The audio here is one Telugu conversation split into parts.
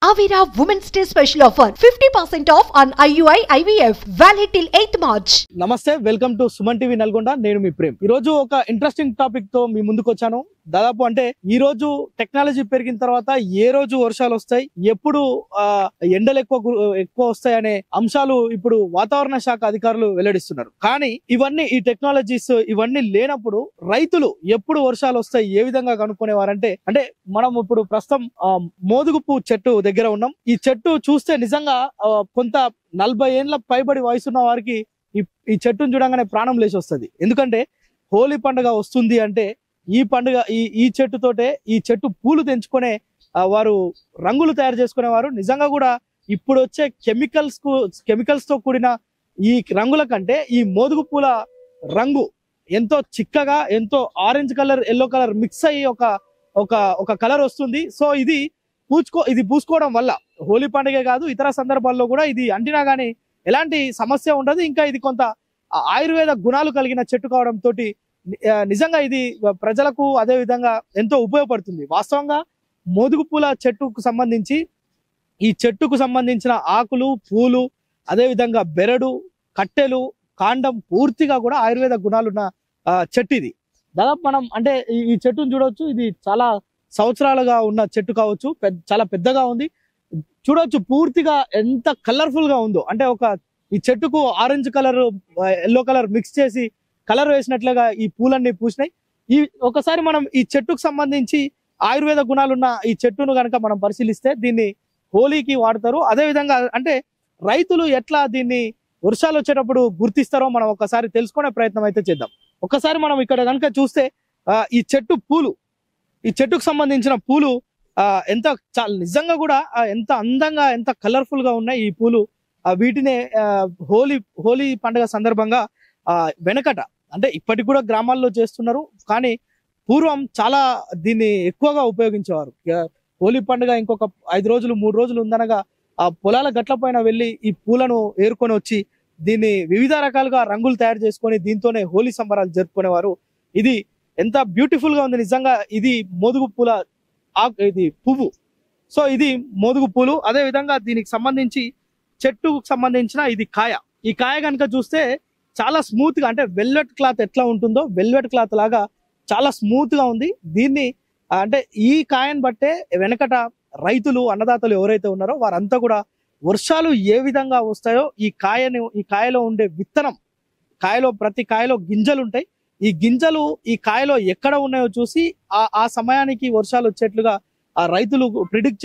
Avira Women's Day special offer 50% off on IUI IVF valid till 8th March. నమస్తే welcome to Suman TV Nalgonda. నేను మీ ప్రేమ్. ఈ రోజు ఒక ఇంట్రెస్టింగ్ టాపిక్ తో మీ ముందుకు వచ్చాను. దాదాపు అంటే ఈ రోజు టెక్నాలజీ పెరిగిన తర్వాత ఏ రోజు వర్షాలు వస్తాయి, ఎప్పుడు ఎండలు ఎక్కువ వస్తాయి అనే అంశాలు ఇప్పుడు వాతావరణ శాఖ అధికారులు వెల్లడిస్తున్నారు. కానీ ఇవన్నీ ఈ టెక్నాలజీస్ ఇవన్నీ లేనప్పుడు రైతులు ఎప్పుడు వర్షాలు వస్తాయి ఏ విధంగా కనుక్కునేవారంటే మనం ఇప్పుడు ప్రస్తుతం మోదుగుపు చెట్టు దగ్గర ఉన్నాం. ఈ చెట్టు చూస్తే నిజంగా కొంత 40 ఏళ్ల పైబడి వయసున్న వారికి ఈ చెట్టును చూడంగానే ప్రాణం లేచి వస్తుంది. ఎందుకంటే హోలీ పండుగ వస్తుంది అంటే ఈ పండుగ ఈ చెట్టుతోటే ఈ చెట్టు పూలు తెంచుకునే వారు రంగులు తయారు చేసుకునేవారు. నిజంగా కూడా ఇప్పుడు వచ్చే కెమికల్స్ తో కూడిన ఈ రంగుల కంటే ఈ మోదుగు పూల రంగు ఎంతో చిక్కగా, ఎంతో orange colour, yellow colour mix అయ్యి ఒక కలర్ వస్తుంది. సో ఇది పూసుకోవడం వల్ల హోలీ పండుగ కాదు, ఇతర సందర్భాల్లో కూడా ఇది అంటినా గానీ ఎలాంటి సమస్య ఉండదు. ఇంకా ఇది కొంత ఆయుర్వేద గుణాలు కలిగిన చెట్టు కావడం తోటి నిజంగా ఇది ప్రజలకు అదే విధంగా ఎంతో ఉపయోగపడుతుంది. వాస్తవంగా మోదుగు పూల చెట్టుకు సంబంధించి ఈ చెట్టుకు సంబంధించిన ఆకులు, పూలు, అదే విధంగా బెరడు, కట్టెలు, కాండం పూర్తిగా కూడా ఆయుర్వేద గుణాలున్న చెట్టు ఇది. దాదాపు మనం అంటే ఈ చెట్టును చూడవచ్చు. ఇది చాలా సంవత్సరాలుగా ఉన్న చెట్టు కావచ్చు, చాలా పెద్దగా ఉంది. చూడవచ్చు పూర్తిగా ఎంత కలర్ఫుల్ గా ఉందో. అంటే ఈ చెట్టుకు orange colour, yellow colour mix చేసి కలర్ వేసినట్లుగా ఈ పూలన్నీ పూసినాయి. ఒకసారి మనం ఈ చెట్టుకు సంబంధించి ఆయుర్వేద గుణాలున్న ఈ చెట్టును కనుక మనం పరిశీలిస్తే దీన్ని హోలీకి వాడతారు. అదే విధంగా అంటే రైతులు ఎట్లా దీన్ని వర్షాలు వచ్చేటప్పుడు గుర్తిస్తారో మనం ఒకసారి తెలుసుకునే ప్రయత్నం అయితే చేద్దాం. ఒకసారి మనం ఇక్కడ కనుక చూస్తే ఈ చెట్టుకు సంబంధించిన పూలు ఎంత నిజంగా కూడా ఎంత అందంగా, ఎంత కలర్ఫుల్ గా ఉన్నాయి ఈ పూలు. వీటినే హోలీ పండుగ సందర్భంగా వెనకట అంటే ఇప్పటికి కూడా గ్రామాల్లో చేస్తున్నారు, కానీ పూర్వం చాలా దీన్ని ఎక్కువగా ఉపయోగించేవారు. హోలీ పండుగ ఇంకొక 5 రోజులు 3 రోజులు ఉందనగా ఆ పొలాల గట్ల పైన వెళ్ళి ఈ పూలను ఏరుకొని వచ్చి దీన్ని వివిధ రకాలుగా రంగులు తయారు చేసుకొని దీంతోనే హోలీ సంబరాలు జరుపుకునేవారు. ఇది ఎంత బ్యూటిఫుల్ గా ఉంది నిజంగా. ఇది మోదుగు పూల ఇది పువ్వు. సో ఇది మోదుగు పూలు. అదే విధంగా దీనికి సంబంధించి చెట్టుకు సంబంధించిన ఇది కాయ. ఈ కాయ కనుక చూస్తే చాలా స్మూత్ గా, అంటే వెల్వెట్ క్లాత్ ఎట్లా ఉంటుందో వెల్వెట్ క్లాత్ లాగా చాలా స్మూత్ గా ఉంది. దీన్ని అంటే ఈ కాయను బట్టే వెనకట రైతులు, అన్నదాతలు ఎవరైతే ఉన్నారో వారంతా కూడా వర్షాలు ఏ విధంగా వస్తాయో ఈ కాయలో ఉండే విత్తనం, ప్రతి కాయలో గింజలు ఉంటాయి. ఈ గింజలు ఈ కాయలో ఎక్కడ ఉన్నాయో చూసి ఆ సమయానికి వర్షాలు వచ్చేట్లుగా ఆ రైతులు ప్రిడిక్ట్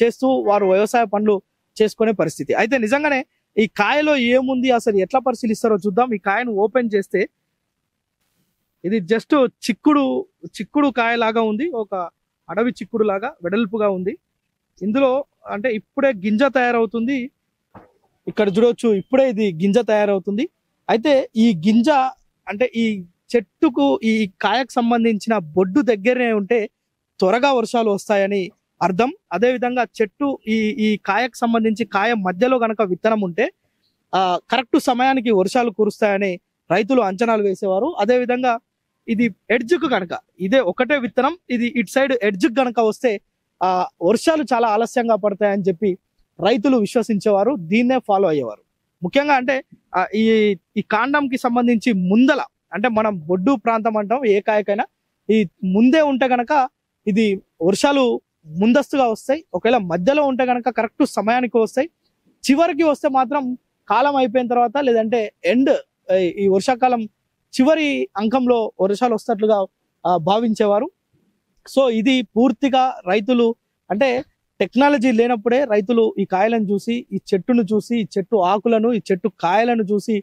చేస్తూ వారు వ్యవసాయ పనులు చేసుకునే పరిస్థితి. అయితే నిజంగానే ఈ కాయలో ఏముంది, అసలు ఎట్లా పరిశీలిస్తారో చూద్దాం. ఈ కాయను ఓపెన్ చేస్తే ఇది జస్ట్ చిక్కుడు కాయలాగా ఉంది. ఒక అడవి చిక్కుడు లాగా వెడల్పుగా ఉంది. ఇందులో అంటే ఇప్పుడే గింజ తయారవుతుంది. ఇక్కడ చూడవచ్చు, ఇప్పుడే ఇది గింజ తయారవుతుంది. అయితే ఈ గింజ అంటే ఈ చెట్టుకు ఈ కాయకు సంబంధించిన బొడ్డు దగ్గరనే ఉంటే త్వరగా వర్షాలు వస్తాయని అర్థం. అదే విధంగా చెట్టు ఈ కాయకు సంబంధించి కాయ మధ్యలో గనక విత్తనం ఉంటే కరెక్ట్ సమయానికి వర్షాలు కురుస్తాయని రైతులు అంచనాలు వేసేవారు. అదే విధంగా ఇది ఎడ్జ్కు కనుక ఇదే ఒకటే విత్తనం, ఇది ఇటు సైడ్ ఎడ్జ్కు గనక వస్తే వర్షాలు చాలా ఆలస్యంగా పడతాయని చెప్పి రైతులు విశ్వసించేవారు, దీన్నే ఫాలో అయ్యేవారు. ముఖ్యంగా అంటే ఈ కాండంకి సంబంధించి ముందల, అంటే మనం బొడ్డు ప్రాంతం అంటాం ఏ కాయకైనా, ఈ ముందే ఉంటే గనక ఇది వర్షాలు ముందస్తుగా వస్తాయి. ఒకవేళ మధ్యలో ఉంటే గనక కరెక్ట్ సమయానికి వస్తాయి. చివరికి వస్తే మాత్రం కాలం అయిపోయిన తర్వాత, లేదంటే ఈ వర్షాకాలం చివరి అంకంలో వర్షాలు వస్తట్లుగా భావించేవారు. సో ఇది పూర్తిగా రైతులు అంటే టెక్నాలజీ లేనప్పుడే రైతులు ఈ కాయలను చూసి, ఈ చెట్టును చూసి, ఈ చెట్టు ఆకులను, ఈ చెట్టు కాయలను చూసి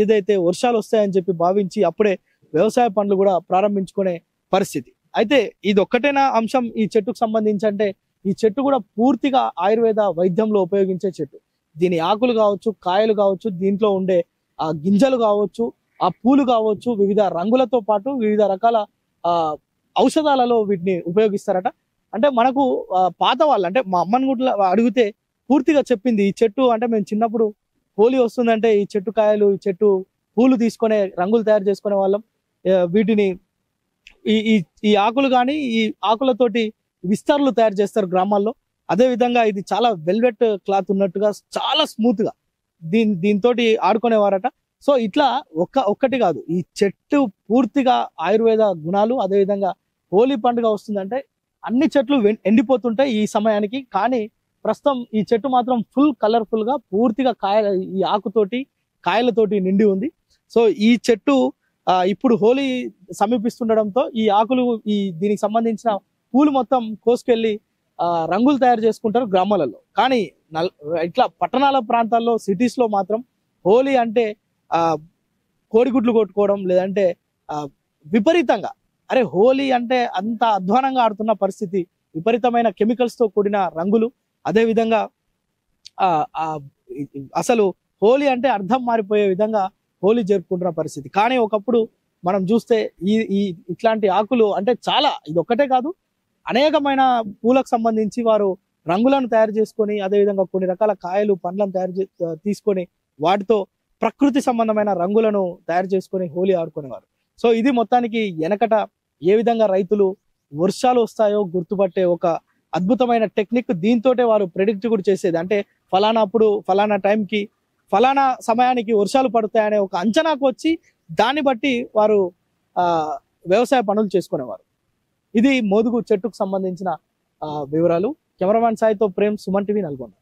ఏదైతే వర్షాలు వస్తాయని చెప్పి భావించి అప్పుడే వ్యవసాయ పనులు కూడా ప్రారంభించుకునే పరిస్థితి. అయితే ఇది ఒక్కటేనా అంశం ఈ చెట్టుకు సంబంధించి అంటే ఈ చెట్టు కూడా పూర్తిగా ఆయుర్వేద వైద్యంలో ఉపయోగించే చెట్టు. దీని ఆకులు కావచ్చు, కాయలు కావచ్చు, దీంట్లో ఉండే ఆ గింజలు కావచ్చు, ఆ పూలు కావచ్చు, వివిధ రంగులతో పాటు వివిధ రకాల ఔషధాలలో వీటిని ఉపయోగిస్తారట. అంటే మనకు పాత వాళ్ళు, అంటే మా అమ్మని కూడా అడిగితే పూర్తిగా చెప్పింది ఈ చెట్టు అంటే మేము చిన్నప్పుడు హోలీ వస్తుందంటే ఈ చెట్టు కాయలు, ఈ చెట్టు పూలు తీసుకునే రంగులు తయారు చేసుకునే వాళ్ళం. వీటిని ఈ ఆకులు కానీ ఈ ఆకులతోటి విస్తర్లు తయారు చేస్తారు గ్రామాల్లో. అదే విధంగా ఇది చాలా వెల్వెట్ క్లాత్ ఉన్నట్టుగా చాలా స్మూత్ గా దీంతో ఆడుకునేవారట. సో ఇట్లా ఒక్కటి కాదు, ఈ చెట్టు పూర్తిగా ఆయుర్వేద గుణాలు. అదే విధంగా హోలీ పండుగ వస్తుందంటే అన్ని చెట్లు ఎండిపోతుంటాయి ఈ సమయానికి, కానీ ప్రస్తుతం ఈ చెట్టు మాత్రం ఫుల్ కలర్ఫుల్ గా పూర్తిగా ఈ ఆకుతోటి కాయలతోటి నిండి ఉంది. సో ఈ చెట్టు ఇప్పుడు హోలీ సమీపిస్తుండడంతో ఈ ఆకులు దీనికి సంబంధించిన పూలు మొత్తం కోసుకెళ్లి రంగులు తయారు చేసుకుంటారు గ్రామాలలో. కానీ ఇట్లా పట్టణాల ప్రాంతాల్లో సిటీస్ లో మాత్రం హోలీ అంటే కోడిగుడ్లు కొట్టుకోవడం, లేదంటే విపరీతంగా అరే హోలీ అంటే అంత అధ్వానంగా ఆడుతున్న పరిస్థితి. విపరీతమైన కెమికల్స్ తో కూడిన రంగులు, అదే విధంగా అసలు హోలీ అంటే అర్థం మారిపోయే విధంగా హోలీ జరుపుకుంటున్న పరిస్థితి. కానీ ఒకప్పుడు మనం చూస్తే ఈ ఇట్లాంటి ఆకులు అంటే చాలా, ఇది ఒక్కటే కాదు, అనేకమైన పూలకు సంబంధించి వారు రంగులను తయారు చేసుకొని, అదేవిధంగా కొన్ని రకాల కాయలు పండ్లను తీసుకొని వాటితో ప్రకృతి సంబంధమైన రంగులను తయారు చేసుకొని హోలీ ఆడుకునేవారు. సో ఇది మొత్తానికి వెనకట ఏ విధంగా రైతులు వర్షాలు వస్తాయో గుర్తుపట్టే ఒక అద్భుతమైన టెక్నిక్. దీంతోటే వారు ప్రెడిక్ట్ కూడా చేసేది, అంటే ఫలానా అప్పుడు ఫలానా టైంకి ఫలానా సమయానికి వర్షాలు పడతాయనే ఒక అంచనాకు వచ్చి దాన్ని బట్టి వారు వ్యవసాయ పనులు చేసుకునేవారు. ఇది మోదుగు చెట్టుకు సంబంధించిన వివరాలు. కెమెరామ్యాన్ సాయితో ప్రేమ్, సుమన్ టీవీ, నల్గొండ.